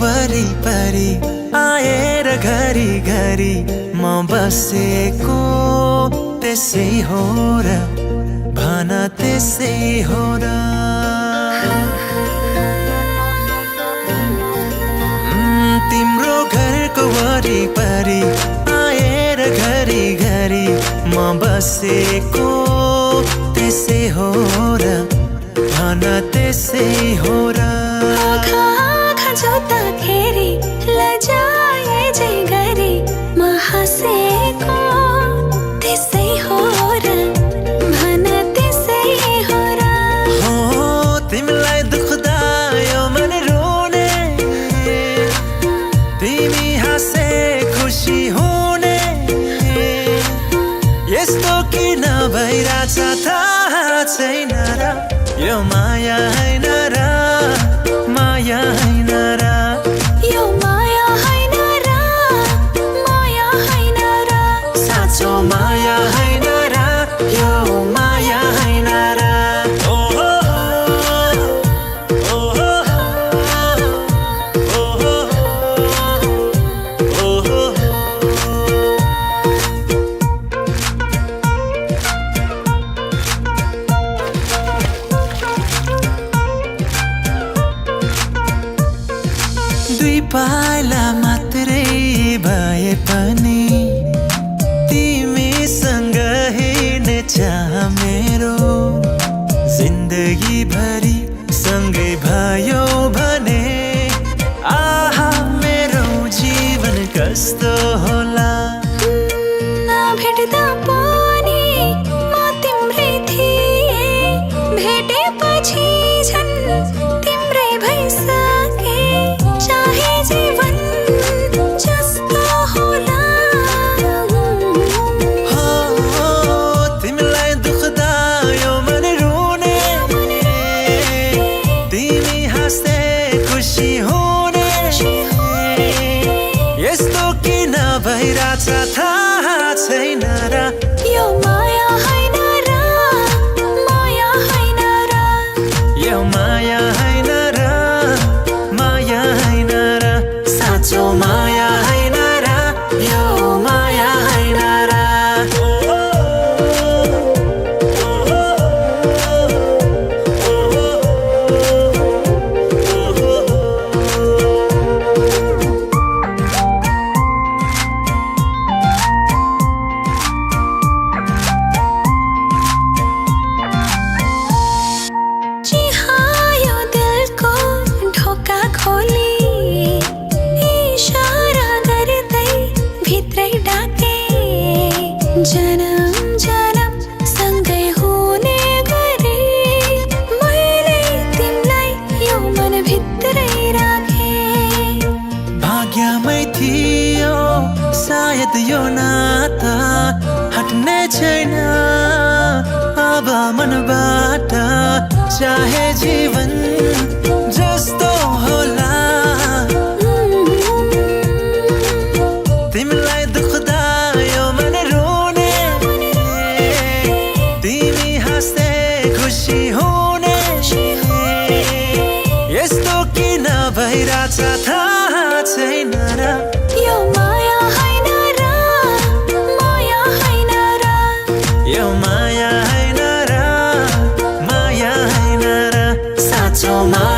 वरिपरि आएर घरी घरी म बसेको त्यसै हो र भन त्यसै हो र तिम्रो घरको वरिपरि आएर घरी घरी म बसेको त्यसै हो र भन त्यसै हो र जोत्दाखेरि लजाए जे गरी म हाँसेको त्यसै हो र भन त्यसै हो र हो तिमीलाई दुख्दा यो मन रोने तिमी हाँसे खुसी हुने यस्तो किन भइरहेछ थाहा छैन र यो माया हैन र माया हैन र यो माया हैन र माया हैन र साँचो माया हैन र यो माया हैन र दुई पाइला मात्रै भए पनि तिमीसँग हिँड्ने चाह मेरो जिन्दगी भरि सँगै भयो भने आहा मेरो जीवन कस्तो होला भेट्दा पनि म तिम्रै थिएँ भेटेपछि झन् तिम्रै भइसके चाहे जीवन जस्तो होला हो तिमीलाई दुख्दा यो मन रोने तिमी हाँस्दै खुसी हुने यस्तो किन भइरहेछ थाहा छैन र यो माया हैन र माया हैन र यो माया हैन र माया हैन र साँचो माया हैन र यो माया हैन र जनम जनम सँगै हुने गरे मैले तिमीलाई यो मन भित्रै राखे भाग्यमै थियो सायद यो नाता हट्ने छैन अब मनबाट चाहे जीवन जस्तो होला तिमीलाई दुख्दा यो मन रोने तिमी हाँस्दै खुसी हुने यस्तो किन भइरहेछ थाहा छैन र यो माया हैन र माया हैन र यो माया हैन र माया हैन र साँचो माया